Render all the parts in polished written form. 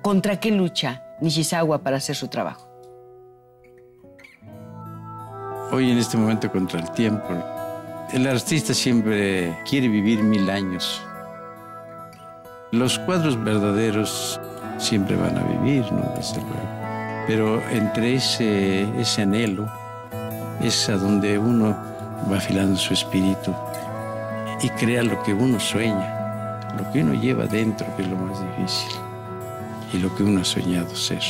¿Contra qué lucha Nishizawa para hacer su trabajo? Hoy en este momento contra el tiempo. El artista siempre quiere vivir 1000 años. Los cuadros verdaderos siempre van a vivir, ¿no? Desde luego. Pero entre ese anhelo es a donde uno va afilando su espíritu y crea lo que uno sueña, lo que uno lleva dentro, que es lo más difícil, y lo que uno ha soñado ser.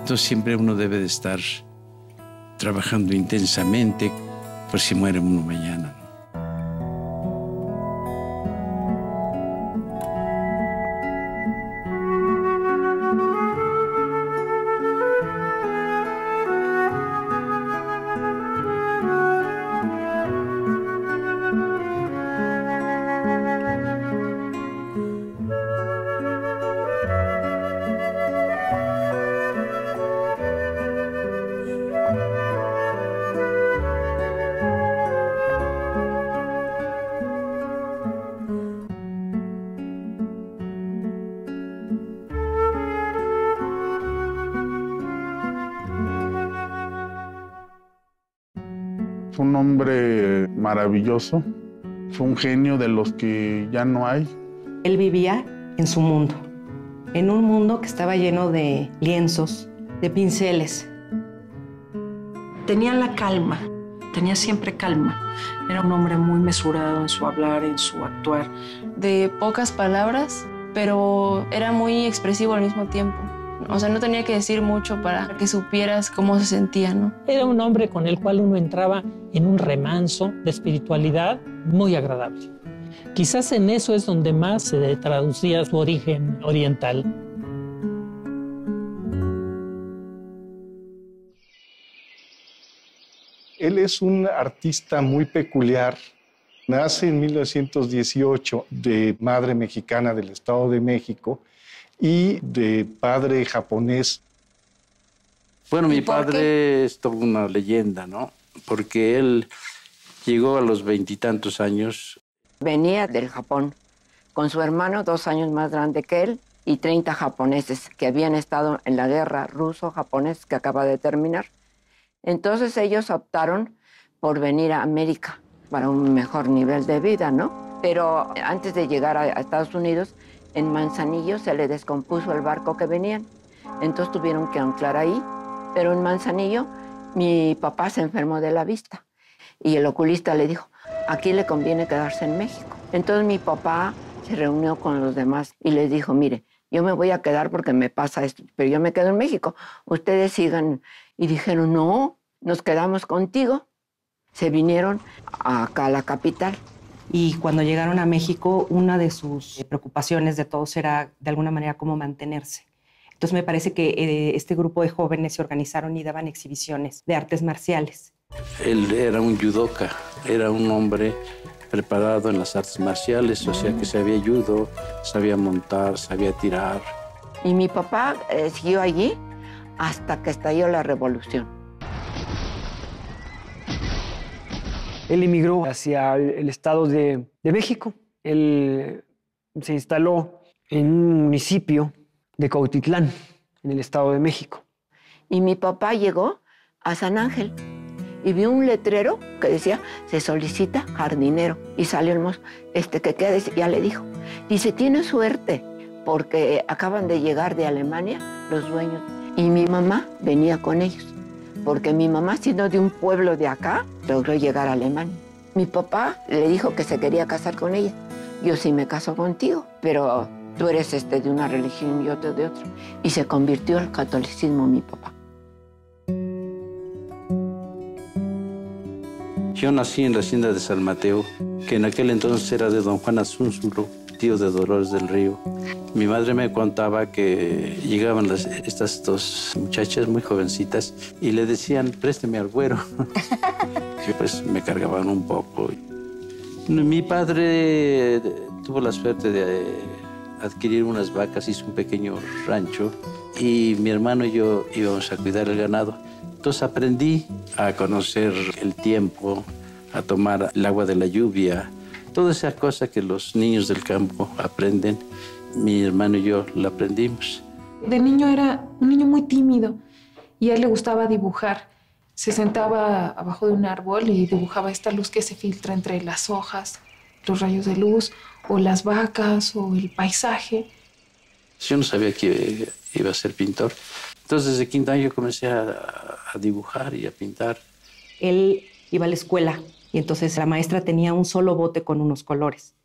Entonces siempre uno debe de estar trabajando intensamente por si muere uno mañana. Fue un hombre maravilloso, fue un genio de los que ya no hay. Él vivía en su mundo, en un mundo que estaba lleno de lienzos, de pinceles. Tenía la calma, tenía siempre calma. Era un hombre muy mesurado en su hablar, en su actuar. De pocas palabras, pero era muy expresivo al mismo tiempo. O sea, no tenía que decir mucho para que supieras cómo se sentía, ¿no? Era un hombre con el cual uno entraba en un remanso de espiritualidad muy agradable. Quizás en eso es donde más se traducía su origen oriental. Él es un artista muy peculiar. Nace en 1918 de madre mexicana del Estado de México y de padre japonés. Bueno, mi padre es toda una leyenda, ¿no? Porque él llegó a los 20 y tantos años. Venía del Japón con su hermano 2 años más grande que él y 30 japoneses que habían estado en la guerra ruso-japonés que acaba de terminar. Entonces ellos optaron por venir a América para un mejor nivel de vida, ¿no? Pero antes de llegar a Estados Unidos, en Manzanillo se le descompuso el barco que venían. Entonces tuvieron que anclar ahí. Pero en Manzanillo mi papá se enfermó de la vista y el oculista le dijo, aquí le conviene quedarse en México. Entonces mi papá se reunió con los demás y les dijo, mire, yo me voy a quedar porque me pasa esto, pero yo me quedo en México. Ustedes sigan. Y dijeron, no, nos quedamos contigo. Se vinieron acá a la capital. Y cuando llegaron a México, una de sus preocupaciones de todos era, de alguna manera, cómo mantenerse. Entonces me parece que este grupo de jóvenes se organizaron y daban exhibiciones de artes marciales. Él era un judoka, era un hombre preparado en las artes marciales, o sea que sabía judo, sabía montar, sabía tirar. Y mi papá siguió allí hasta que estalló la revolución. Él emigró hacia el Estado de México. Él se instaló en un municipio de Cautitlán, en el Estado de México. Y mi papá llegó a San Ángel y vio un letrero que decía, se solicita jardinero. Y salió el mozo, que quede, ya le dijo. Dice, tiene suerte, porque acaban de llegar de Alemania los dueños. Y mi mamá venía con ellos, porque mi mamá, siendo de un pueblo de acá, logró llegar a Alemania. Mi papá le dijo que se quería casar con ella. Yo sí me caso contigo, pero tú eres de una religión y otro de otra. Y se convirtió al catolicismo mi papá. Yo nací en la hacienda de San Mateo, que en aquel entonces era de don Juan Azúnzulo, tío de Dolores del Río. Mi madre me contaba que llegaban estas dos muchachas muy jovencitas y le decían, présteme al güero. Que pues me cargaban un poco. Mi padre tuvo la suerte de adquirir unas vacas, hizo un pequeño rancho y mi hermano y yo íbamos a cuidar el ganado. Entonces aprendí a conocer el tiempo, a tomar el agua de la lluvia, toda esa cosa que los niños del campo aprenden. mi hermano y yo la aprendimos. De niño era un niño muy tímido y a él le gustaba dibujar. Se sentaba abajo de un árbol y dibujaba esta luz que se filtra entre las hojas, los rayos de luz, o las vacas, o el paisaje. Yo no sabía que iba a ser pintor. Entonces, desde quinto año yo comencé a dibujar y a pintar. Él iba a la escuela y entonces la maestra tenía un solo bote con unos colores.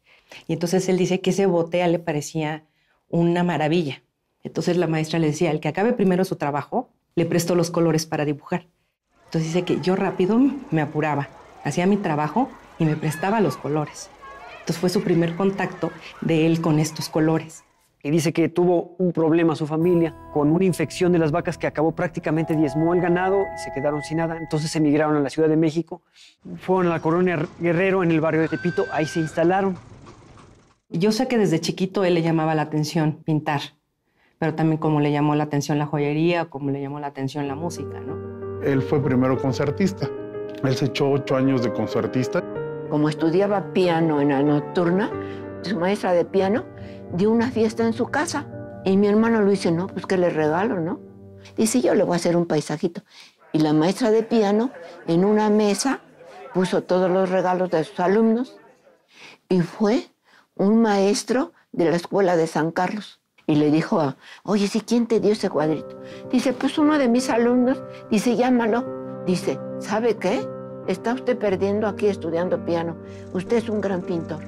Y entonces él dice que ese bote a él le parecía una maravilla. Entonces la maestra le decía, el que acabe primero su trabajo, le presto los colores para dibujar. Entonces dice que yo rápido me apuraba, hacía mi trabajo y me prestaba los colores. Entonces fue su primer contacto de él con estos colores. Y dice que tuvo un problema su familia con una infección de las vacas que acabó prácticamente diezmó el ganado y se quedaron sin nada. Entonces emigraron a la Ciudad de México, fueron a la colonia Guerrero en el barrio de Tepito, ahí se instalaron. Yo sé que desde chiquito él le llamaba la atención pintar, pero también como le llamó la atención la joyería, como le llamó la atención la música, ¿no? Él fue primero concertista. Él se echó 8 años de concertista. Como estudiaba piano en la nocturna, su maestra de piano dio una fiesta en su casa. Y mi hermano le dice, no, pues que le regalo, ¿no? Dice, yo le voy a hacer un paisajito. Y la maestra de piano en una mesa puso todos los regalos de sus alumnos y fue un maestro de la escuela de San Carlos. Y le dijo, oye, ¿sí quién te dio ese cuadrito? Dice, pues uno de mis alumnos. Dice, llámalo. Dice, ¿sabe qué? Está usted perdiendo aquí estudiando piano. Usted es un gran pintor.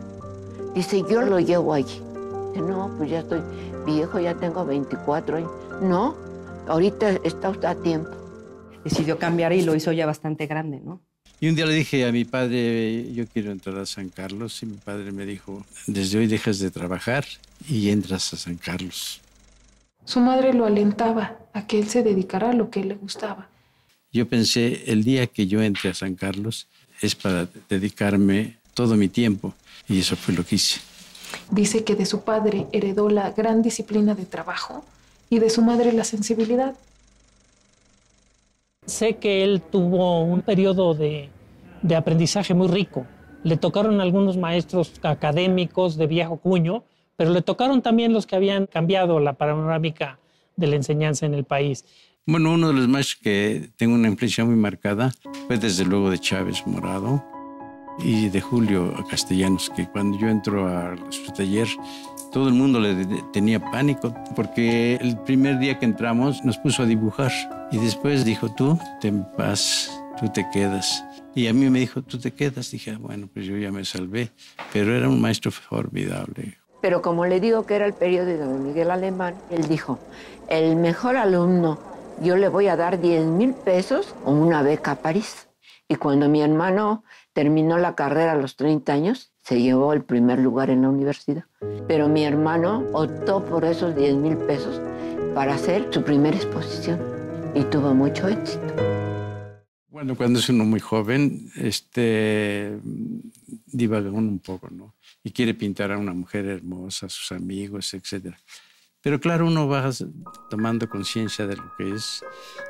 Dice, yo lo llevo allí. Dice, no, pues ya estoy viejo, ya tengo 24 años. No, ahorita está usted a tiempo. Decidió cambiar y lo hizo ya bastante grande, ¿no? Y un día le dije a mi padre, yo quiero entrar a San Carlos, y mi padre me dijo, desde hoy dejas de trabajar y entras a San Carlos. Su madre lo alentaba a que él se dedicara a lo que le gustaba. Yo pensé, el día que yo entre a San Carlos es para dedicarme todo mi tiempo, y eso fue lo que hice. Dice que de su padre heredó la gran disciplina de trabajo y de su madre la sensibilidad. Sé que él tuvo un periodo de aprendizaje muy rico. Le tocaron algunos maestros académicos de viejo cuño, pero le tocaron también los que habían cambiado la panorámica de la enseñanza en el país. Bueno, uno de los maestros que tengo una influencia muy marcada fue desde luego de Chávez Morado y de Julio Castellanos, que cuando yo entro a su taller, todo el mundo le tenía pánico, porque el primer día que entramos nos puso a dibujar y después dijo, tú ten paz, tú te quedas. Y a mí me dijo, tú te quedas. Dije, bueno, pues yo ya me salvé, pero era un maestro formidable. Pero como le digo que era el periodo de Miguel Alemán, él dijo, el mejor alumno, yo le voy a dar 10,000 pesos o una beca a París. Y cuando mi hermano terminó la carrera a los 30 años, se llevó el primer lugar en la universidad. Pero mi hermano optó por esos 10,000 pesos para hacer su primera exposición y tuvo mucho éxito. Bueno, cuando es uno muy joven, divaga uno un poco, ¿no? Y quiere pintar a una mujer hermosa, a sus amigos, etc. Pero claro, uno va tomando conciencia de lo que es.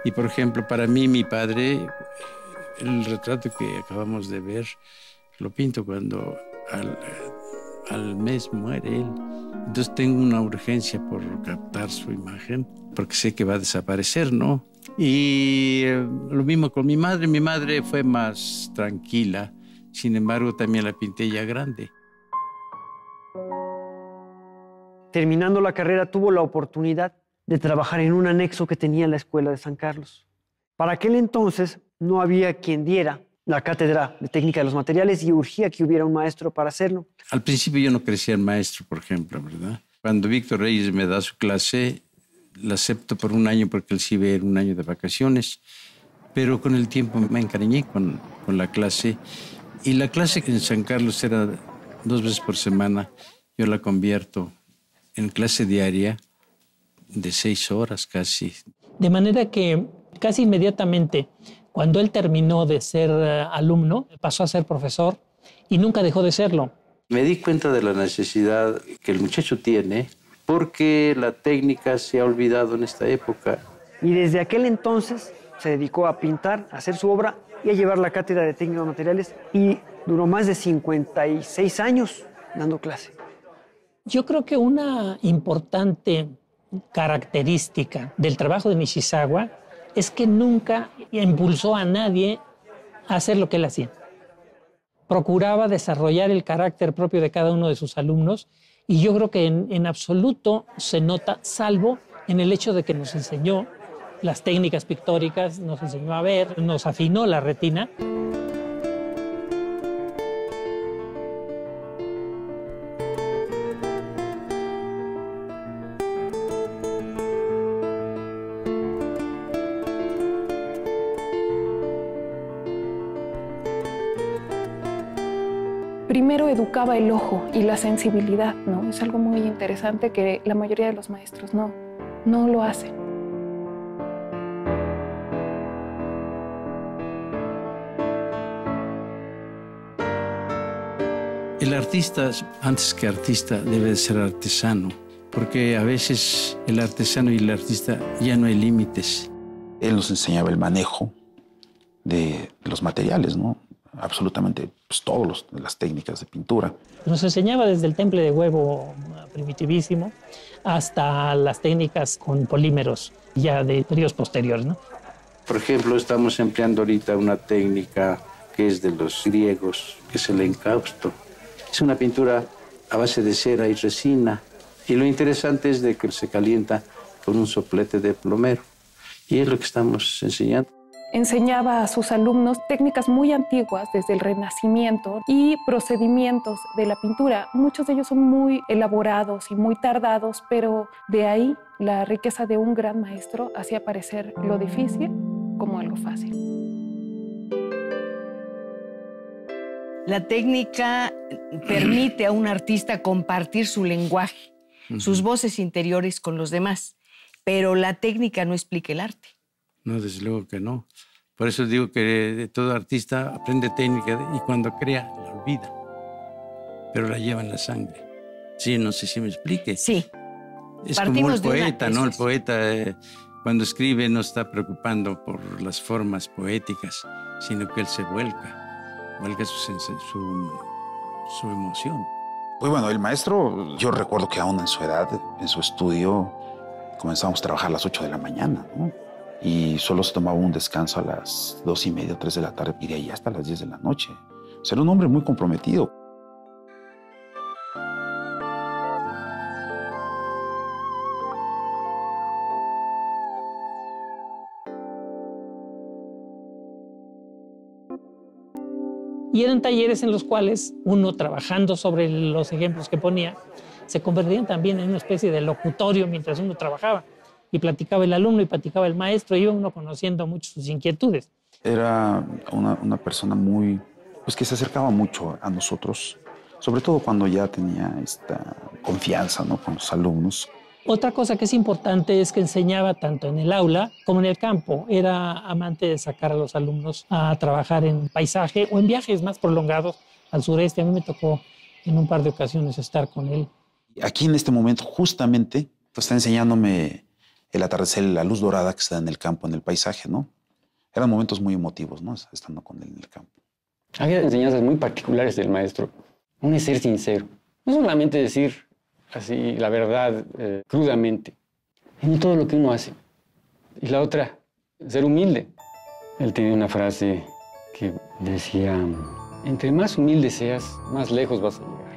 Y por ejemplo, para mí, mi padre, el retrato que acabamos de ver, lo pinto cuando al mes muere él. Entonces tengo una urgencia por captar su imagen, porque sé que va a desaparecer, ¿no? Y lo mismo con mi madre. Mi madre fue más tranquila, sin embargo también la pinté ya grande. Terminando la carrera tuvo la oportunidad de trabajar en un anexo que tenía la Escuela de San Carlos. Para aquel entonces no había quien diera la cátedra de técnica de los materiales y urgía que hubiera un maestro para hacerlo. Al principio yo no quería el maestro, por ejemplo, ¿verdad? Cuando Víctor Reyes me da su clase, la acepto por un año porque él sí iba a ir un año de vacaciones, pero con el tiempo me encariñé con la clase, y la clase en San Carlos era 2 veces por semana. Yo la convierto en clase diaria de 6 horas casi. De manera que casi inmediatamente, cuando él terminó de ser alumno, pasó a ser profesor y nunca dejó de serlo. Me di cuenta de la necesidad que el muchacho tiene, porque la técnica se ha olvidado en esta época. Y desde aquel entonces se dedicó a pintar, a hacer su obra y a llevar la cátedra de técnica de materiales, y duró más de 56 años dando clase. Yo creo que una importante característica del trabajo de Nishizawa es que nunca impulsó a nadie a hacer lo que él hacía. Procuraba desarrollar el carácter propio de cada uno de sus alumnos y yo creo que en absoluto se nota, salvo en el hecho de que nos enseñó las técnicas pictóricas, nos enseñó a ver, nos afinó la retina. Primero educaba el ojo y la sensibilidad, ¿no? Es algo muy interesante que la mayoría de los maestros no lo hacen. El artista, antes que artista, debe de ser artesano, porque a veces el artesano y el artista ya no hay límites. Él nos enseñaba el manejo de los materiales, ¿no? Absolutamente pues, todas las técnicas de pintura. Nos enseñaba desde el temple de huevo primitivísimo hasta las técnicas con polímeros ya de periodos posteriores, ¿no? Por ejemplo, estamos empleando ahorita una técnica que es de los griegos, que es el encausto. Es una pintura a base de cera y resina. Y lo interesante es de que se calienta con un soplete de plomero. Y es lo que estamos enseñando. Enseñaba a sus alumnos técnicas muy antiguas desde el Renacimiento y procedimientos de la pintura. Muchos de ellos son muy elaborados y muy tardados, pero de ahí la riqueza de un gran maestro hacía parecer lo difícil como algo fácil. La técnica permite a un artista compartir su lenguaje, sus voces interiores con los demás, pero la técnica no explica el arte. No, desde luego que no. Por eso digo que todo artista aprende técnica y cuando crea la olvida, pero la lleva en la sangre. Sí, no sé si me explique. Sí. Es como el poeta, ¿no? El poeta cuando escribe no está preocupando por las formas poéticas, sino que él se vuelca su emoción. Pues bueno, el maestro, yo recuerdo que aún en su edad, en su estudio, comenzamos a trabajar a las 8 de la mañana, ¿no? Y solo se tomaba un descanso a las 2:30, 3 de la tarde y de ahí hasta las 10 de la noche. O sea, era un hombre muy comprometido. Y eran talleres en los cuales uno, trabajando sobre los ejemplos que ponía, se convertían también en una especie de locutorio mientras uno trabajaba. Y platicaba el alumno y platicaba el maestro, y iba uno conociendo mucho sus inquietudes. Era una persona muy, pues que se acercaba mucho a nosotros, sobre todo cuando ya tenía esta confianza, ¿no? Con los alumnos. Otra cosa que es importante es que enseñaba tanto en el aula como en el campo. Era amante de sacar a los alumnos a trabajar en paisaje o en viajes más prolongados al sureste. A mí me tocó en un par de ocasiones estar con él. Aquí en este momento justamente pues, está enseñándome el atardecer, la luz dorada que está en el campo, en el paisaje, ¿no? Eran momentos muy emotivos, ¿no? Estando con él en el campo. Había enseñanzas muy particulares del maestro. Un es ser sincero. No solamente decir así la verdad crudamente en todo lo que uno hace. Y la otra, ser humilde. Él tenía una frase que decía, entre más humilde seas, más lejos vas a llegar.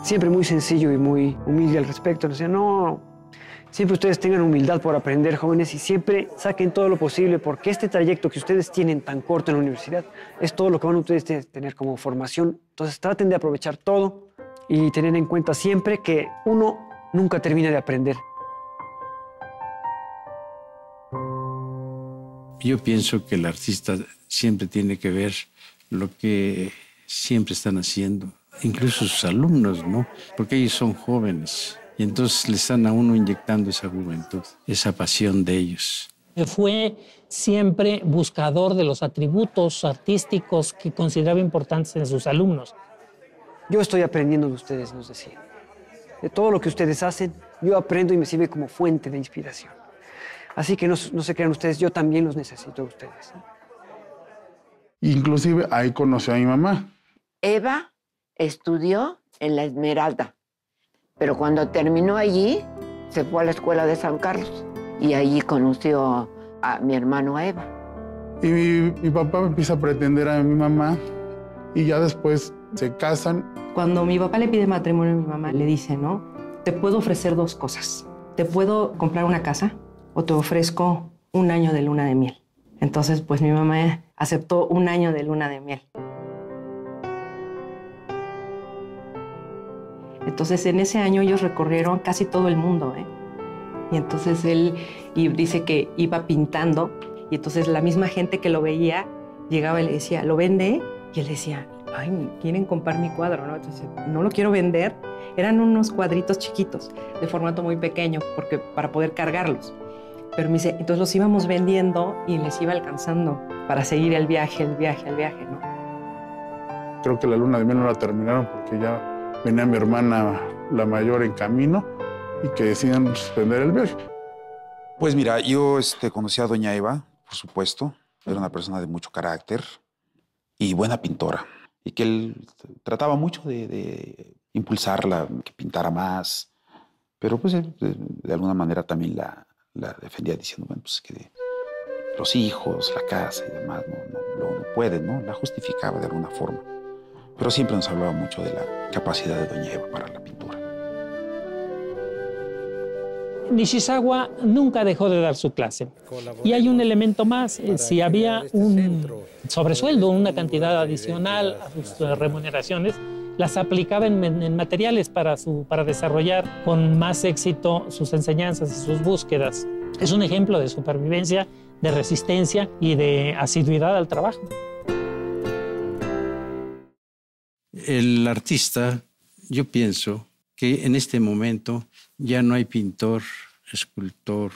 Siempre muy sencillo y muy humilde al respecto. Nos decía, no, siempre ustedes tengan humildad por aprender, jóvenes, y siempre saquen todo lo posible, porque este trayecto que ustedes tienen tan corto en la universidad es todo lo que van a ustedes tener como formación. Entonces traten de aprovechar todo y tener en cuenta siempre que uno nunca termina de aprender. Yo pienso que el artista siempre tiene que ver lo que siempre están haciendo, incluso sus alumnos, ¿no? Porque ellos son jóvenes y entonces le están a uno inyectando esa juventud, esa pasión de ellos. Fue siempre buscador de los atributos artísticos que consideraba importantes en sus alumnos. Yo estoy aprendiendo de ustedes, nos decía. De todo lo que ustedes hacen, yo aprendo y me sirve como fuente de inspiración. Así que no se crean ustedes, yo también los necesito a ustedes. Inclusive ahí conoció a mi mamá. Eva estudió en la Esmeralda, pero cuando terminó allí, se fue a la escuela de San Carlos y allí conoció a mi hermano, a Eva. Y mi papá empieza a pretender a mi mamá y ya después se casan. Cuando mi papá le pide matrimonio a mi mamá, le dice, ¿no? Te puedo ofrecer 2 cosas. Te puedo comprar una casa o te ofrezco 1 año de luna de miel. Entonces, pues mi mamá aceptó 1 año de luna de miel. Entonces, en ese año ellos recorrieron casi todo el mundo, ¿eh? Y entonces él dice que iba pintando y entonces la misma gente que lo veía llegaba y le decía, ¿lo vende? Y él decía, ay, quieren comprar mi cuadro, ¿no? Entonces, no lo quiero vender. Eran unos cuadritos chiquitos, de formato muy pequeño, porque para poder cargarlos. Pero me dice, entonces los íbamos vendiendo y les iba alcanzando para seguir el viaje, ¿no? Creo que la luna de miel no la terminaron porque ya venía mi hermana, la mayor, en camino y que decían suspender el viaje. Pues mira, yo conocí a doña Eva, por supuesto. Era una persona de mucho carácter y buena pintora. Y que él trataba mucho de impulsarla, que pintara más. Pero pues él, de alguna manera también la defendía diciendo, bueno, pues que los hijos, la casa y demás no pueden, ¿no? La justificaba de alguna forma. Pero siempre nos hablaba mucho de la capacidad de doña Eva para la pintura. Nishizawa nunca dejó de dar su clase. Y hay un elemento más, si había un sobresueldo, una cantidad adicional a sus remuneraciones, las aplicaba en materiales para desarrollar con más éxito sus enseñanzas y sus búsquedas. Es un ejemplo de supervivencia, de resistencia y de asiduidad al trabajo. El artista, yo pienso que en este momento ya no hay pintor, escultor,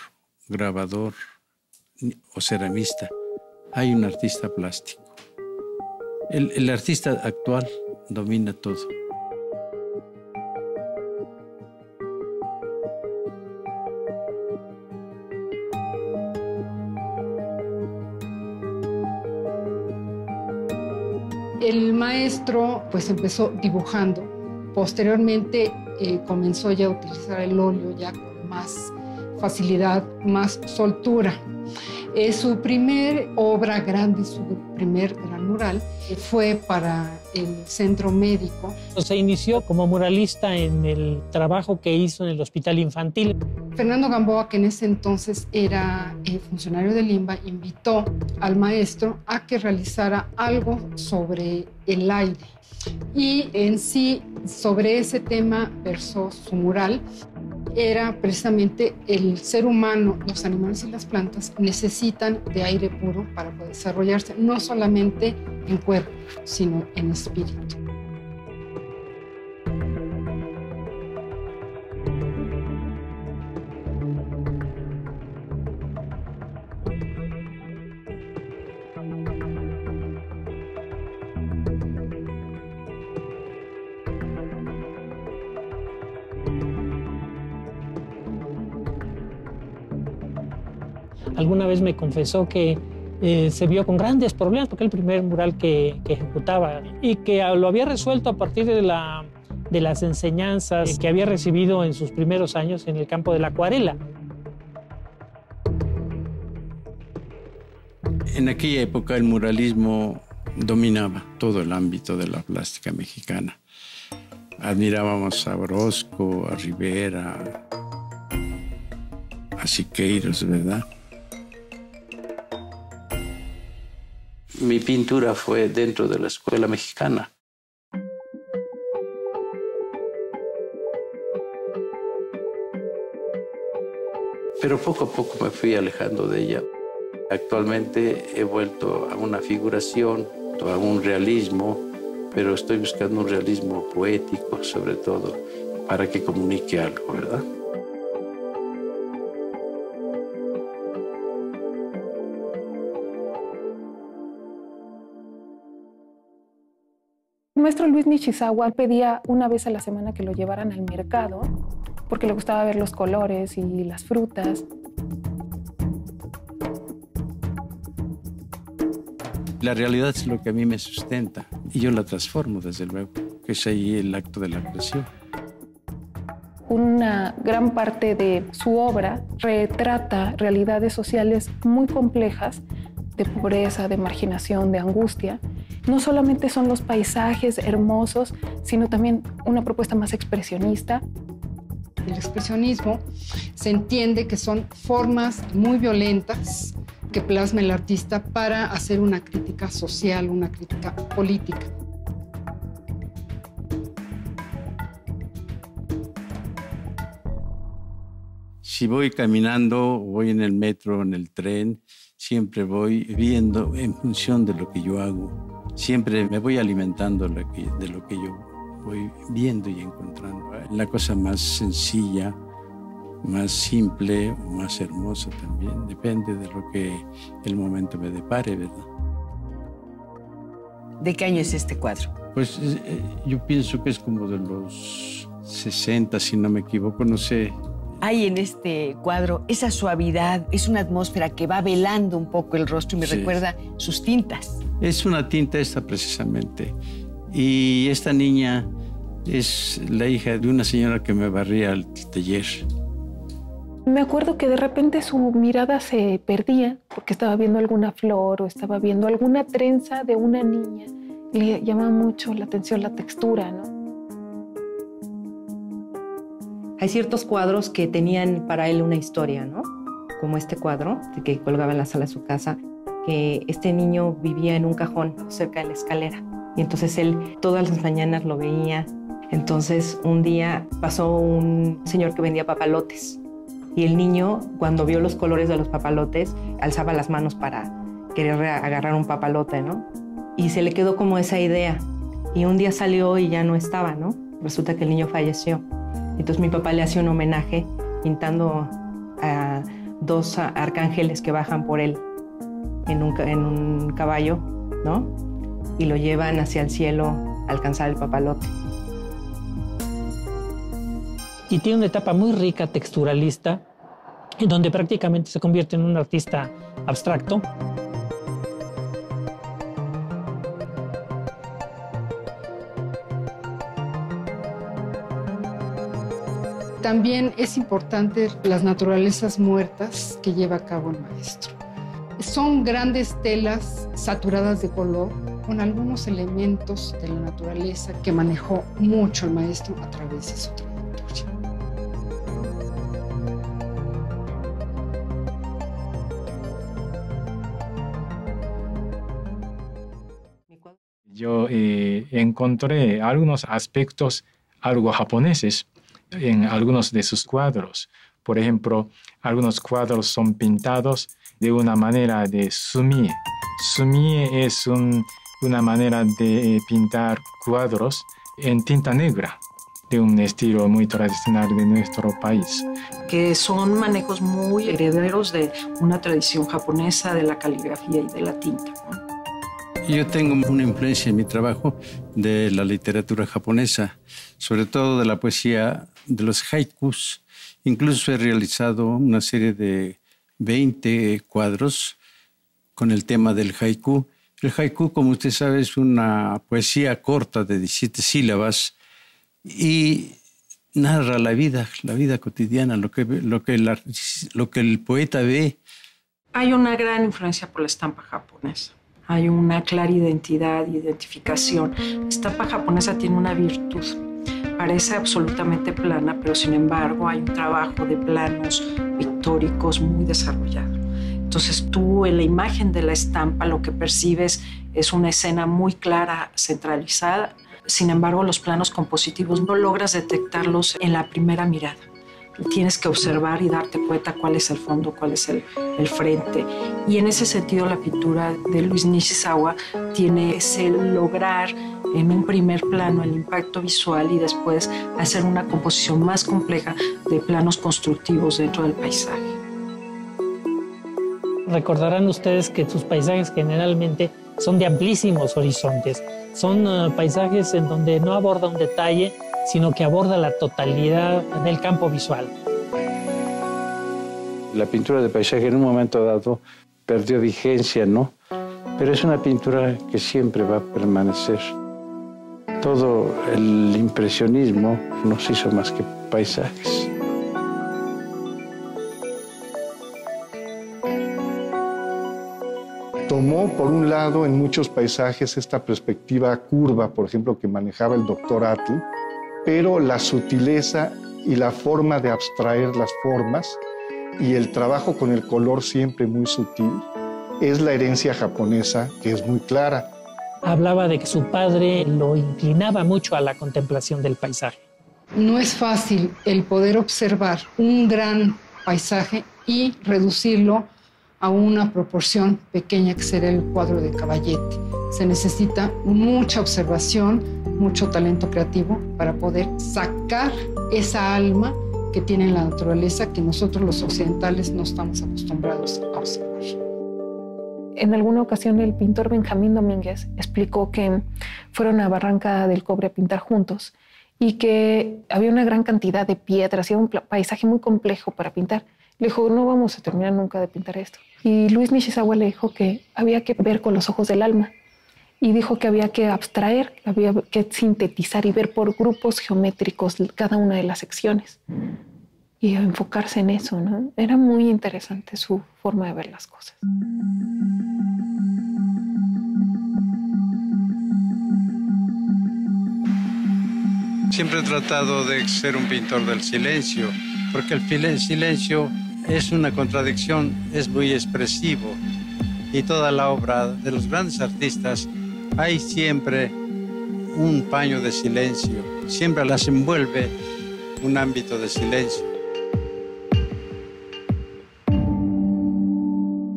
grabador o ceramista. Hay un artista plástico. El artista actual domina todo. El maestro pues empezó dibujando. Posteriormente comenzó ya a utilizar el óleo ya con más facilidad, más soltura. Su primer obra grande, su primer gran mural, fue para el centro médico. Se inició como muralista en el trabajo que hizo en el hospital infantil. Fernando Gamboa, que en ese entonces era funcionario del INBA, invitó al maestro a que realizara algo sobre el aire. Y en sí, sobre ese tema versó su mural. Era precisamente el ser humano, los animales y las plantas necesitan de aire puro para poder desarrollarse, no solamente en cuerpo, sino en espíritu. Alguna vez me confesó que se vio con grandes problemas porque era el primer mural que ejecutaba y que lo había resuelto a partir de las enseñanzas que había recibido en sus primeros años en el campo de la acuarela. En aquella época el muralismo dominaba todo el ámbito de la plástica mexicana. Admirábamos a Orozco, a Rivera, a Siqueiros, ¿verdad? Mi pintura fue dentro de la escuela mexicana. Pero poco a poco me fui alejando de ella. Actualmente he vuelto a una figuración, a un realismo, pero estoy buscando un realismo poético, sobre todo, para que comunique algo, ¿verdad? El maestro Luis Nishizawa pedía una vez a la semana que lo llevaran al mercado porque le gustaba ver los colores y las frutas. La realidad es lo que a mí me sustenta y yo la transformo, desde luego, que es ahí el acto de la creación. Una gran parte de su obra retrata realidades sociales muy complejas, de pobreza, de marginación, de angustia. No solamente son los paisajes hermosos, sino también una propuesta más expresionista. El expresionismo se entiende que son formas muy violentas que plasma el artista para hacer una crítica social, una crítica política. Si voy caminando, voy en el metro, en el tren, siempre voy viendo en función de lo que yo hago. Siempre me voy alimentando de lo que yo voy viendo y encontrando. La cosa más sencilla, más simple o más hermosa también, depende de lo que el momento me depare, ¿verdad? ¿De qué año es este cuadro? Pues yo pienso que es como de los 60, si no me equivoco, no sé. Hay en este cuadro esa suavidad, es una atmósfera que va velando un poco el rostro y me recuerda sus tintas. Es una tinta esta precisamente. Y esta niña es la hija de una señora que me barría al taller. Me acuerdo que de repente su mirada se perdía porque estaba viendo alguna flor o estaba viendo alguna trenza de una niña. Le llamaba mucho la atención la textura, ¿no? Hay ciertos cuadros que tenían para él una historia, ¿no? Como este cuadro que colgaba en la sala de su casa, que este niño vivía en un cajón cerca de la escalera. Y entonces él todas las mañanas lo veía. Entonces un día pasó un señor que vendía papalotes. Y el niño, cuando vio los colores de los papalotes, alzaba las manos para querer agarrar un papalote, ¿no? Y se le quedó como esa idea. Y un día salió y ya no estaba, ¿no? Resulta que el niño falleció. Entonces mi papá le hace un homenaje pintando a dos arcángeles que bajan por él en un caballo, ¿no? Y lo llevan hacia el cielo a alcanzar el papalote. Y tiene una etapa muy rica texturalista, en donde prácticamente se convierte en un artista abstracto. También es importante las naturalezas muertas que lleva a cabo el maestro. Son grandes telas saturadas de color con algunos elementos de la naturaleza que manejó mucho el maestro a través de su trayectoria. Yo encontré algunos aspectos algo japoneses en algunos de sus cuadros. Por ejemplo, algunos cuadros son pintados de una manera de sumie. Sumie es una manera de pintar cuadros en tinta negra, de un estilo muy tradicional de nuestro país. Que son manejos muy herederos de una tradición japonesa de la caligrafía y de la tinta, ¿no? Yo tengo una influencia en mi trabajo de la literatura japonesa, sobre todo de la poesía de los haikus. Incluso he realizado una serie de 20 cuadros con el tema del haiku. El haiku, como usted sabe, es una poesía corta de 17 sílabas y narra la vida cotidiana, lo que el poeta ve. Hay una gran influencia por la estampa japonesa. Hay una clara identificación. La estampa japonesa tiene una virtud. Parece absolutamente plana, pero sin embargo hay un trabajo de planos pictóricos muy desarrollado. Entonces tú en la imagen de la estampa lo que percibes es una escena muy clara, centralizada. Sin embargo, los planos compositivos no logras detectarlos en la primera mirada. Tienes que observar y darte cuenta cuál es el fondo, cuál es el frente. Y en ese sentido la pintura de Luis Nishizawa tiene ese lograr en un primer plano el impacto visual y después hacer una composición más compleja de planos constructivos dentro del paisaje. Recordarán ustedes que sus paisajes generalmente son de amplísimos horizontes. Son paisajes en donde no aborda un detalle, sino que aborda la totalidad del campo visual. La pintura de paisaje en un momento dado perdió vigencia, ¿no? Pero es una pintura que siempre va a permanecer. Todo el impresionismo no se hizo más que paisajes. Tomó, por un lado, en muchos paisajes esta perspectiva curva, por ejemplo, que manejaba el doctor Atl, pero la sutileza y la forma de abstraer las formas y el trabajo con el color siempre muy sutil es la herencia japonesa, que es muy clara. Hablaba de que su padre lo inclinaba mucho a la contemplación del paisaje. No es fácil el poder observar un gran paisaje y reducirlo a una proporción pequeña que será el cuadro de Caballete. Se necesita mucha observación, mucho talento creativo para poder sacar esa alma que tiene la naturaleza que nosotros los occidentales no estamos acostumbrados a observar. En alguna ocasión el pintor Benjamín Domínguez explicó que fueron a Barranca del Cobre a pintar juntos y que había una gran cantidad de piedras y un paisaje muy complejo para pintar. Le dijo, no vamos a terminar nunca de pintar esto. Y Luis Nishizawa le dijo que había que ver con los ojos del alma. Y dijo que había que abstraer, había que sintetizar y ver por grupos geométricos cada una de las secciones. Y enfocarse en eso, ¿no? Era muy interesante su forma de ver las cosas. Siempre he tratado de ser un pintor del silencio, porque el silencio es una contradicción, es muy expresivo. Y toda la obra de los grandes artistas hay siempre un paño de silencio, siempre las envuelve un ámbito de silencio.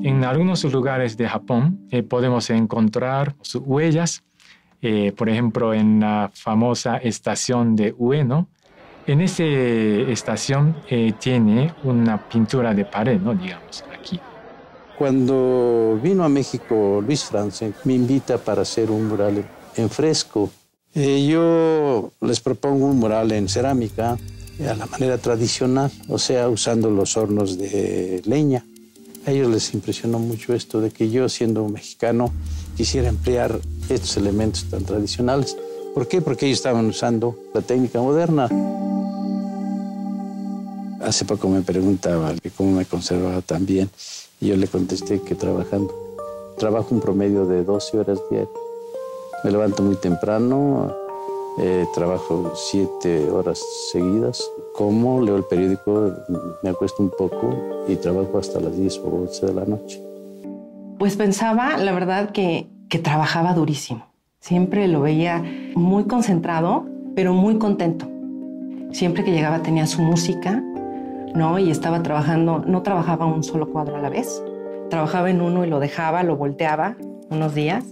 En algunos lugares de Japón podemos encontrar sus huellas, por ejemplo, en la famosa estación de Ueno. En esa estación tiene una pintura de pared, ¿no? Digamos, aquí. Cuando vino a México Luis Franzen, me invita para hacer un mural en fresco. Yo les propongo un mural en cerámica a la manera tradicional, o sea, usando los hornos de leña. A ellos les impresionó mucho esto de que yo, siendo un mexicano, quisiera emplear estos elementos tan tradicionales. ¿Por qué? Porque ellos estaban usando la técnica moderna. Hace poco me preguntaba que cómo me conservaba tan bien y yo le contesté que trabajando. Trabajo un promedio de 12 horas diarias. Me levanto muy temprano, trabajo 7 horas seguidas. Como, leo el periódico, me acuesto un poco y trabajo hasta las 10 o 11 de la noche. Pues pensaba, la verdad, que trabajaba durísimo. Siempre lo veía muy concentrado, pero muy contento. Siempre que llegaba tenía su música, ¿no? Y estaba trabajando, no trabajaba un solo cuadro a la vez. Trabajaba en uno y lo dejaba, lo volteaba unos días,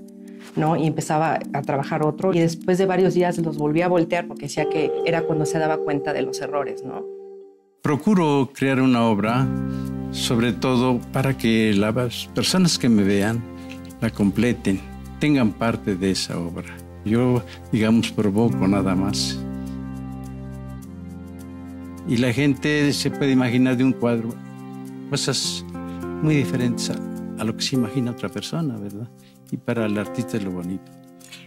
¿no? Y empezaba a trabajar otro. Y después de varios días los volvía a voltear porque decía que era cuando se daba cuenta de los errores, ¿no? Procuro crear una obra, sobre todo para que las personas que me vean la completen, tengan parte de esa obra. Yo, digamos, provoco nada más. Y la gente se puede imaginar de un cuadro cosas muy diferentes a lo que se imagina otra persona, ¿verdad? Y para el artista es lo bonito.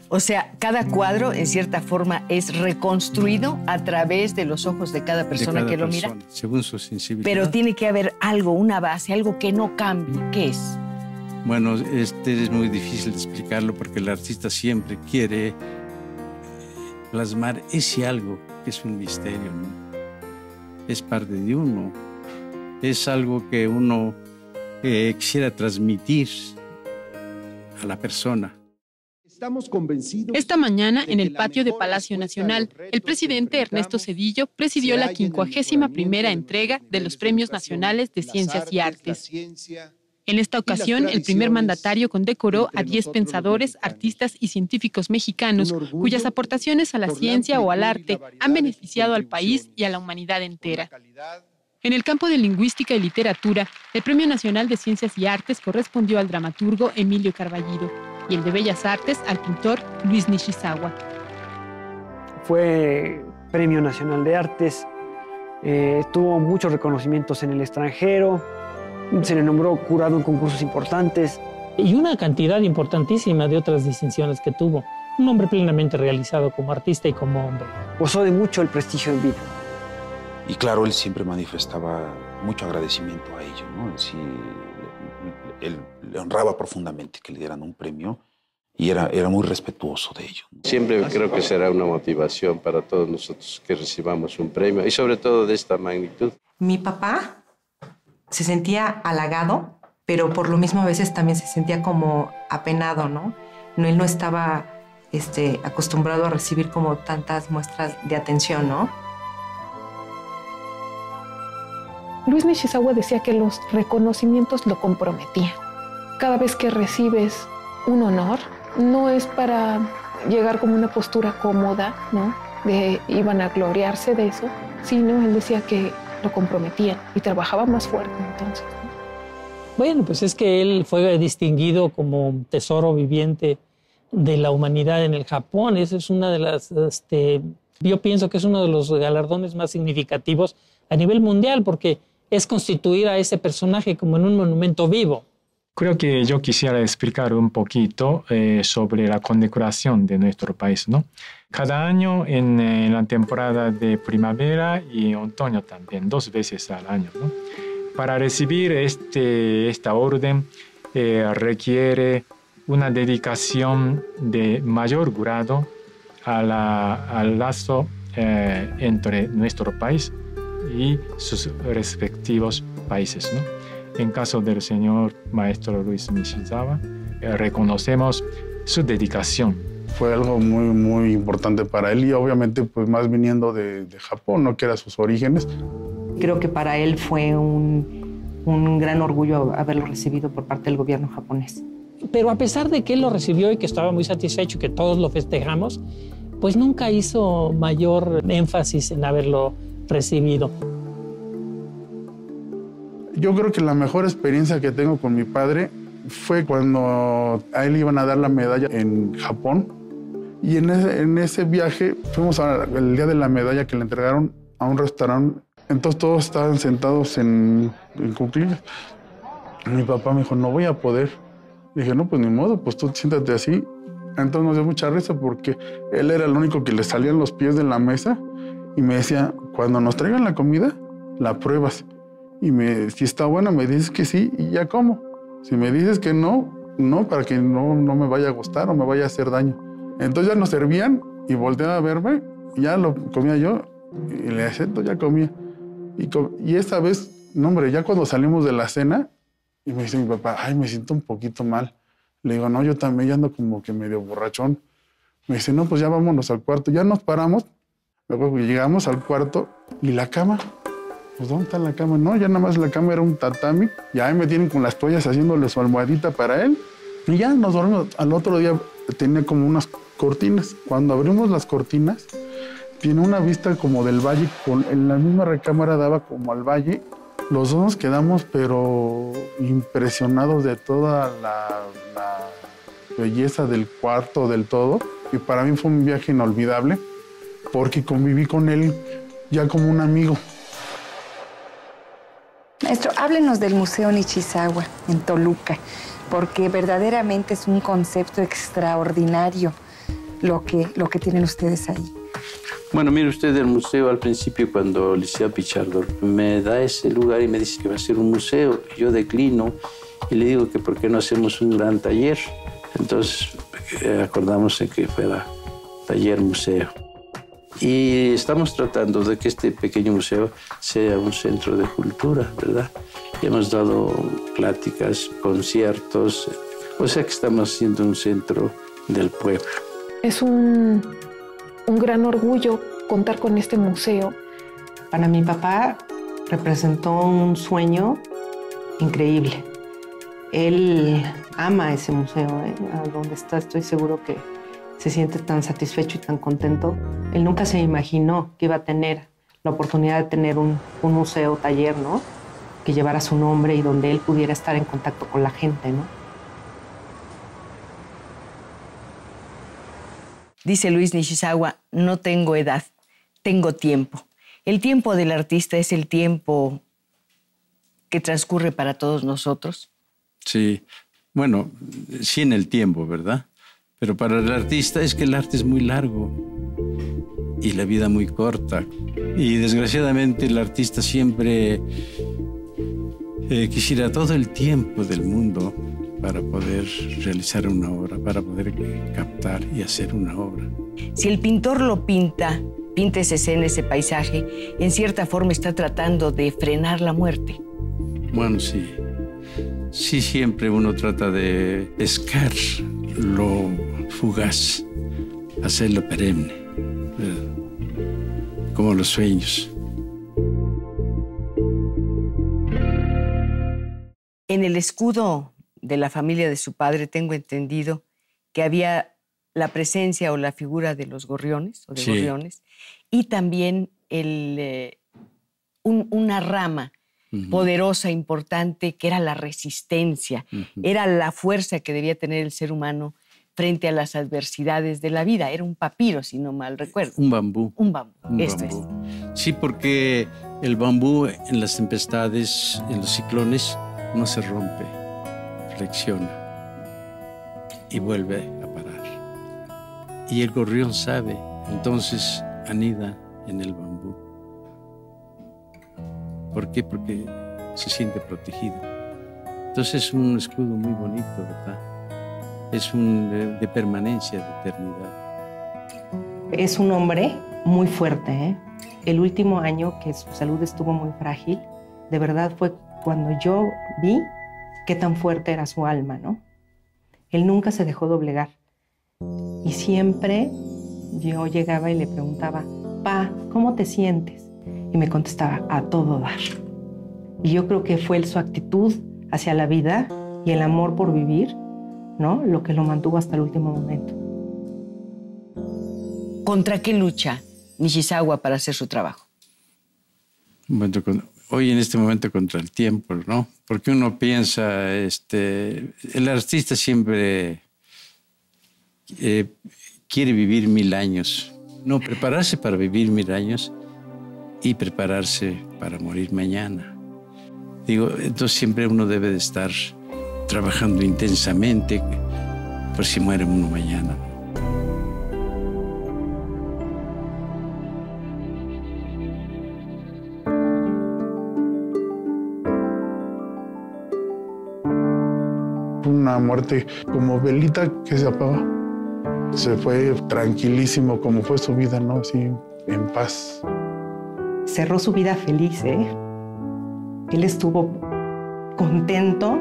O sea, cada cuadro, en cierta forma, es reconstruido a través de los ojos de cada persona que lo mira. Según su sensibilidad. Pero tiene que haber algo, una base, algo que no cambie. ¿Qué es? Bueno, es muy difícil de explicarlo porque el artista siempre quiere plasmar ese algo que es un misterio, ¿no? Es parte de uno. Es algo que uno quisiera transmitir a la persona. Estamos convencidos. Esta mañana, en el patio de Palacio Nacional, el presidente Ernesto Zedillo presidió la 51ª entrega de los Premios Nacionales de Ciencias y Artes. En esta ocasión, el primer mandatario condecoró a 10 pensadores, artistas y científicos mexicanos cuyas aportaciones a la ciencia o al arte han beneficiado al país y a la humanidad entera. En el campo de lingüística y literatura, el Premio Nacional de Ciencias y Artes correspondió al dramaturgo Emilio Carballido y el de Bellas Artes al pintor Luis Nishizawa. Fue Premio Nacional de Artes, tuvo muchos reconocimientos en el extranjero, se le nombró jurado en concursos importantes y una cantidad importantísima de otras distinciones que tuvo. Un hombre plenamente realizado como artista y como hombre. Gozó de mucho el prestigio en vida. Y claro, él siempre manifestaba mucho agradecimiento a ello, ¿no? Él le honraba profundamente que le dieran un premio y era muy respetuoso de ello. Siempre creo que será una motivación para todos nosotros que recibamos un premio y sobre todo de esta magnitud. Mi papá se sentía halagado, pero por lo mismo a veces también se sentía como apenado, ¿no? Él no estaba acostumbrado a recibir como tantas muestras de atención, ¿no? Luis Nishizawa decía que los reconocimientos lo comprometían. Cada vez que recibes un honor, no es para llegar como una postura cómoda, ¿no? Iban a gloriarse de eso, sino él decía que lo comprometían y trabajaba más fuerte entonces, ¿no? Bueno, pues es que él fue distinguido como tesoro viviente de la humanidad en el Japón. Esa es una de las, yo pienso que es uno de los galardones más significativos a nivel mundial, porque es constituir a ese personaje como en un monumento vivo. Creo que yo quisiera explicar un poquito sobre la condecoración de nuestro país, ¿no? Cada año en la temporada de primavera y otoño también, 2 veces al año, ¿no? Para recibir esta orden requiere una dedicación de mayor grado al lazo entre nuestro país y sus respectivos países, ¿no? En caso del señor maestro Luis Nishizawa, reconocemos su dedicación. Fue algo muy, muy importante para él y obviamente pues más viniendo de Japón, ¿no? Que era sus orígenes. Creo que para él fue un gran orgullo haberlo recibido por parte del gobierno japonés. Pero a pesar de que él lo recibió y que estaba muy satisfecho y que todos lo festejamos, pues nunca hizo mayor énfasis en haberlo recibido. Yo creo que la mejor experiencia que tengo con mi padre fue cuando a él iban a dar la medalla en Japón. Y en ese viaje fuimos el día de la medalla que le entregaron a un restaurante. Entonces todos estaban sentados en cuclillas. Mi papá me dijo, no voy a poder. Dije, no, pues ni modo, pues tú siéntate así. Entonces nos dio mucha risa porque él era el único que le salían los pies de la mesa y me decía, cuando nos traigan la comida, la pruebas. Y si está buena, me dices que sí y ya como. Si me dices que no, no, para que no me vaya a gustar o me vaya a hacer daño. Entonces ya nos servían y volteaba a verme, y ya lo comía yo y le decía, ya comía. Y esta vez, no hombre, ya cuando salimos de la cena, y me dice mi papá, ay, me siento un poquito mal. Le digo, no, yo también ya ando como que medio borrachón. Me dice, no, pues ya vámonos al cuarto. Ya nos paramos, luego llegamos al cuarto y la cama. Pues, ¿dónde está la cama? No, ya nada más la cama era un tatami. Y ahí me tienen con las toallas haciéndole su almohadita para él. Y ya nos dormimos. Al otro día tenía como unas cortinas. Cuando abrimos las cortinas, tiene una vista como del valle. En la misma recámara daba como al valle. Los dos nos quedamos, pero impresionados de toda la belleza del cuarto, del todo. Y para mí fue un viaje inolvidable, porque conviví con él ya como un amigo. Maestro, háblenos del Museo Nishizawa en Toluca, porque verdaderamente es un concepto extraordinario lo que tienen ustedes ahí. Bueno, mire usted, el museo al principio, cuando Liceo Pichardo me da ese lugar y me dice que va a ser un museo, yo declino y le digo que por qué no hacemos un gran taller. Entonces acordamos en que fuera taller-museo. Y estamos tratando de que este pequeño museo sea un centro de cultura, ¿verdad? Y hemos dado pláticas, conciertos, o sea que estamos haciendo un centro del pueblo. Es un gran orgullo contar con este museo. Para mi papá representó un sueño increíble. Él ama ese museo, a donde está, estoy seguro que se siente tan satisfecho y tan contento. Él nunca se imaginó que iba a tener la oportunidad de tener un museo, taller, ¿no? Que llevara su nombre y donde él pudiera estar en contacto con la gente, ¿no? Dice Luis Nishizawa, no tengo edad, tengo tiempo. El tiempo del artista es el tiempo que transcurre para todos nosotros. Sí, Bueno, sí en el tiempo, ¿verdad? Pero para el artista es que el arte es muy largo y la vida muy corta. Y desgraciadamente el artista siempre quisiera todo el tiempo del mundo para poder realizar una obra, para poder captar y hacer una obra. Si el pintor lo pinta esa escena, ese paisaje, en cierta forma está tratando de frenar la muerte. Bueno, sí. Sí, siempre uno trata de pescar lo fugaz, hacerlo perenne, ¿verdad? Como los sueños. En el escudo de la familia de su padre tengo entendido que había la presencia o la figura de los gorriones, o de Sí. gorriones, y también una rama poderosa, importante, que era la resistencia, era la fuerza que debía tener el ser humano frente a las adversidades de la vida. Era un papiro, si no mal recuerdo. Un bambú. Un bambú, esto es. Sí, porque el bambú en las tempestades, en los ciclones, no se rompe, flexiona y vuelve a parar. Y el gorrión sabe, entonces anida en el bambú. ¿Por qué? Porque se siente protegido. Entonces es un escudo muy bonito, ¿verdad? Es de permanencia, de eternidad. Es un hombre muy fuerte, ¿eh? El último año que su salud estuvo muy frágil, de verdad fue cuando yo vi qué tan fuerte era su alma, ¿no? Él nunca se dejó doblegar. Y siempre yo llegaba y le preguntaba, Pa, ¿cómo te sientes? Y me contestaba, a todo dar. Y yo creo que fue su actitud hacia la vida y el amor por vivir, ¿no?, lo que lo mantuvo hasta el último momento. ¿Contra qué lucha Nishizawa para hacer su trabajo? Bueno, hoy en este momento contra el tiempo, ¿no? Porque uno piensa, el artista siempre quiere vivir 1000 años. No, prepararse para vivir 1000 años y prepararse para morir mañana. Digo, entonces siempre uno debe de estar trabajando intensamente por si muere uno mañana. Una muerte como velita que se apaga. Se fue tranquilísimo como fue su vida, ¿no? Así, en paz. Cerró su vida feliz, ¿eh? Él estuvo contento,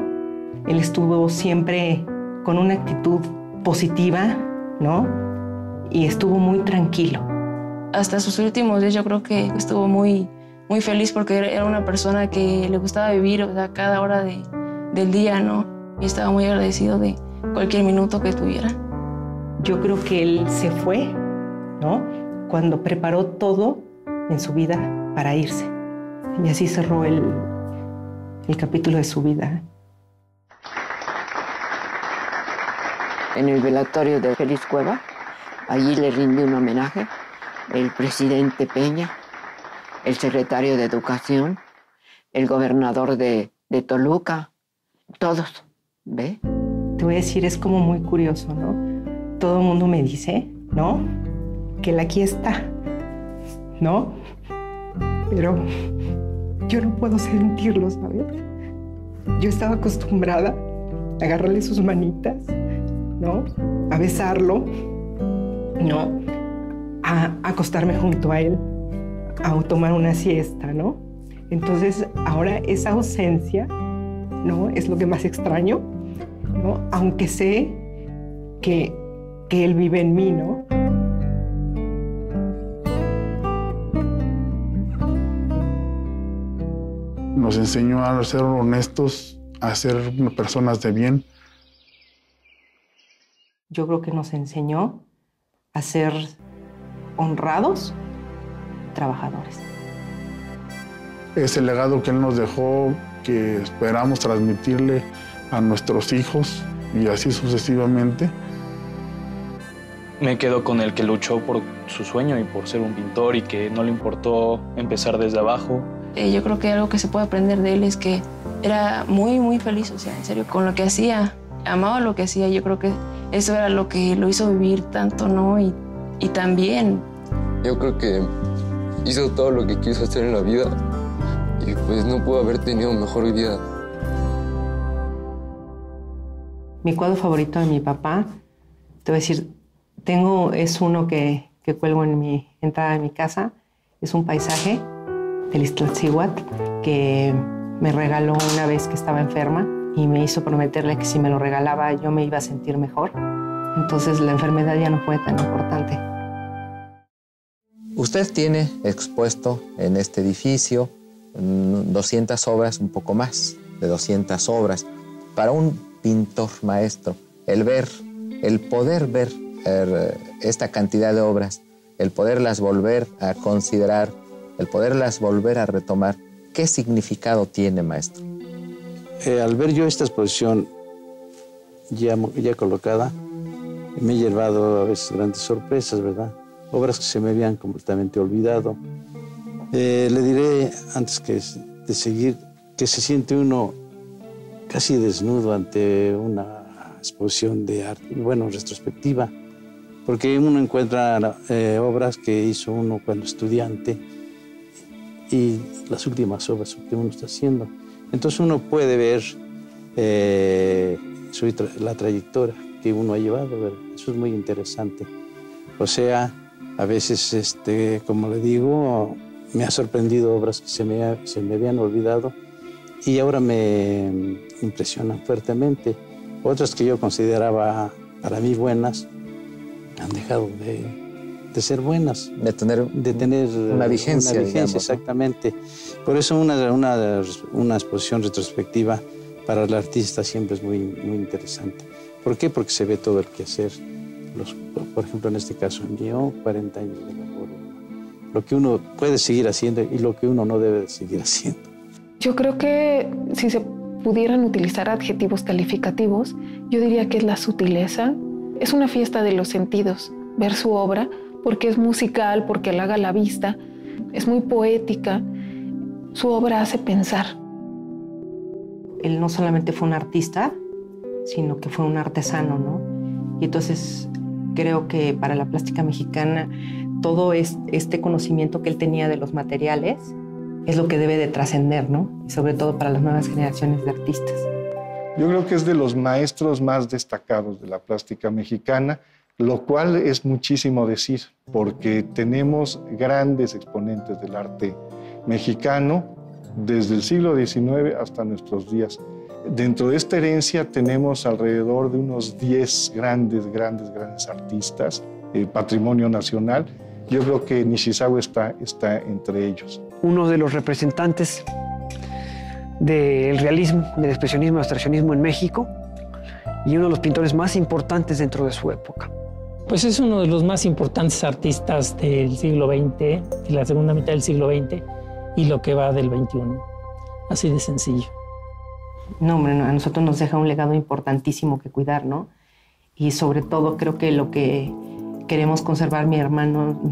él estuvo siempre con una actitud positiva, ¿no? Y estuvo muy tranquilo. Hasta sus últimos días yo creo que estuvo muy, muy feliz porque era una persona que le gustaba vivir, o sea, cada hora del día, ¿no? Y estaba muy agradecido de cualquier minuto que tuviera. Yo creo que él se fue, ¿no?, cuando preparó todo en su vida para irse. Y así cerró el capítulo de su vida. En el velatorio de Félix Cueva, allí le rinde un homenaje el presidente Peña, el secretario de Educación, el gobernador de Toluca, todos, ¿ve? Te voy a decir, es como muy curioso, ¿no? Todo el mundo me dice, ¿no?, que él aquí está, ¿no? Pero yo no puedo sentirlo, ¿sabes? Yo estaba acostumbrada a agarrarle sus manitas, ¿no?, a besarlo, ¿no?, a acostarme junto a él, a tomar una siesta, ¿no? Entonces, ahora esa ausencia, ¿no?, es lo que más extraño, ¿no?, aunque sé que él vive en mí, ¿no? Nos enseñó a ser honestos, a ser personas de bien. Yo creo que nos enseñó a ser honrados, trabajadores. Ese legado que él nos dejó, que esperamos transmitirle a nuestros hijos y así sucesivamente. Me quedo con el que luchó por su sueño y por ser un pintor y que no le importó empezar desde abajo. Yo creo que algo que se puede aprender de él es que era muy, muy feliz, o sea, en serio, con lo que hacía. amaba lo que hacía. Yo creo que eso era lo que lo hizo vivir tanto, ¿no? Y también. Yo creo que hizo todo lo que quiso hacer en la vida y pues no pudo haber tenido mejor vida. Mi cuadro favorito de mi papá, te voy a decir, es uno que cuelgo en mi entrada de mi casa. Es un paisaje del Iztaccíhuatl que me regaló una vez que estaba enferma y me hizo prometerle que si me lo regalaba yo me iba a sentir mejor. Entonces la enfermedad ya no fue tan importante. Usted tiene expuesto en este edificio 200 obras, un poco más de 200 obras. Para un pintor maestro, el poder ver esta cantidad de obras, el poderlas volver a considerar, el poderlas volver a retomar, ¿qué significado tiene, maestro? Al ver yo esta exposición ya colocada, me he llevado a veces grandes sorpresas, ¿verdad? Obras que se me habían completamente olvidado. Le diré, antes de seguir, que se siente uno casi desnudo ante una exposición de arte, bueno, retrospectiva, porque uno encuentra obras que hizo uno cuando estudiante y las últimas obras que uno está haciendo. Entonces uno puede ver la trayectoria que uno ha llevado, ¿verdad? Eso es muy interesante. O sea, a veces, como le digo, me ha sorprendido obras que se me habían olvidado y ahora me impresionan fuertemente. Otras que yo consideraba para mí buenas han dejado de ser buenas. De tener una vigencia. Una vigencia, exactamente. Por eso una exposición retrospectiva para el artista siempre es muy, muy interesante. ¿Por qué? Porque se ve todo el quehacer. Por ejemplo, en este caso mío, 40 años de labor. Lo que uno puede seguir haciendo y lo que uno no debe seguir haciendo. Yo creo que si se pudieran utilizar adjetivos calificativos, yo diría que es la sutileza. Es una fiesta de los sentidos, ver su obra, porque es musical, porque halaga la vista, es muy poética. Su obra hace pensar. Él no solamente fue un artista, sino que fue un artesano, ¿no? Y entonces creo que para la plástica mexicana todo este conocimiento que él tenía de los materiales es lo que debe de trascender, ¿no? Y sobre todo para las nuevas generaciones de artistas. Yo creo que es de los maestros más destacados de la plástica mexicana, lo cual es muchísimo decir, porque tenemos grandes exponentes del arte mexicano desde el siglo XIX hasta nuestros días. Dentro de esta herencia tenemos alrededor de unos 10 grandes artistas, patrimonio nacional. Yo creo que Nishizawa está entre ellos. Uno de los representantes del realismo, del expresionismo y abstraccionismo en México y uno de los pintores más importantes dentro de su época. Pues es uno de los más importantes artistas del siglo XX, de la segunda mitad del siglo XX y lo que va del XXI. Así de sencillo. No, hombre, a nosotros nos deja un legado importantísimo que cuidar, ¿no? Y sobre todo creo que lo que queremos conservar mis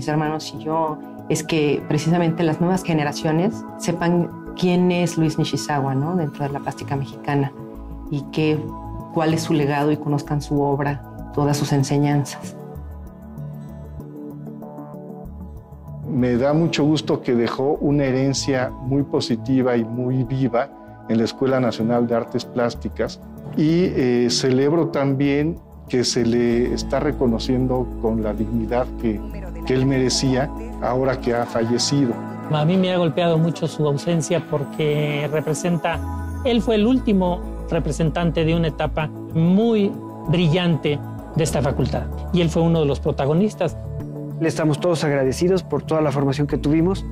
hermanos y yo es que precisamente las nuevas generaciones sepan quién es Luis Nishizawa, ¿no? Dentro de la plástica mexicana y cuál es su legado y conozcan su obra, todas sus enseñanzas. Me da mucho gusto que dejó una herencia muy positiva y muy viva en la Escuela Nacional de Artes Plásticas y celebro también que se le está reconociendo con la dignidad que él merecía ahora que ha fallecido. A mí me ha golpeado mucho su ausencia porque él fue el último representante de una etapa muy brillante de esta facultad y él fue uno de los protagonistas. Le estamos todos agradecidos por toda la formación que tuvimos,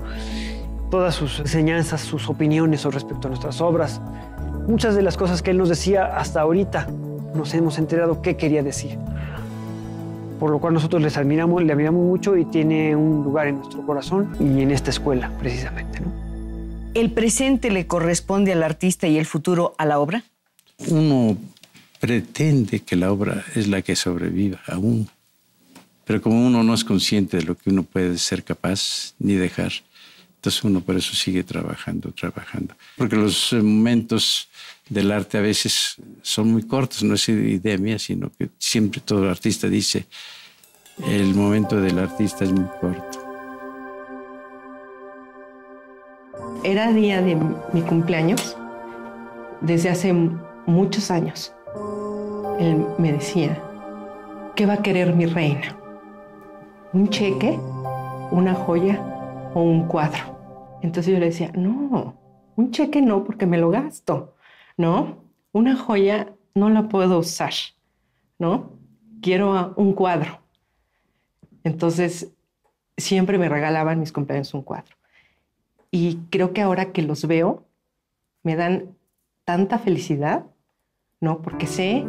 todas sus enseñanzas, sus opiniones respecto a nuestras obras. Muchas de las cosas que él nos decía hasta ahorita nos hemos enterado qué quería decir. Por lo cual nosotros le admiramos mucho y tiene un lugar en nuestro corazón y en esta escuela, precisamente, ¿no? ¿El presente le corresponde al artista y el futuro a la obra? Uno pretende que la obra es la que sobreviva a uno, pero como uno no es consciente de lo que uno puede ser capaz ni dejar, Entonces uno por eso sigue trabajando. Porque los momentos del arte a veces son muy cortos, no es idea mía, sino que siempre todo artista dice, el momento del artista es muy corto. Era día de mi cumpleaños desde hace muchos años. Él me decía, ¿qué va a querer mi reina? ¿Un cheque? ¿Una joya? ¿O un cuadro? Entonces yo le decía, no, un cheque no, porque me lo gasto, ¿no? Una joya no la puedo usar, ¿no? Quiero un cuadro. Entonces siempre me regalaban mis cumpleaños un cuadro. Y creo que ahora que los veo, me dan tanta felicidad, ¿no? Porque sé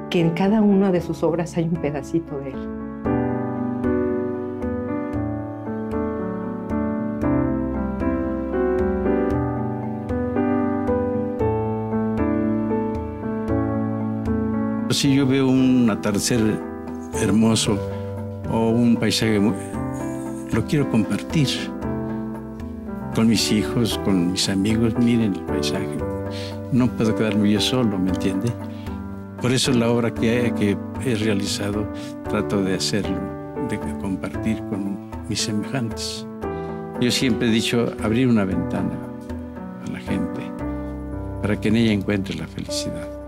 que en cada una de sus obras hay un pedacito de él. Si yo veo un atardecer hermoso o un paisaje, lo quiero compartir con mis hijos, con mis amigos. Miren el paisaje. No puedo quedarme yo solo, ¿me entiende? Por eso la obra que he realizado trato de hacerlo, de compartir con mis semejantes. Yo siempre he dicho abrir una ventana a la gente para que en ella encuentre la felicidad.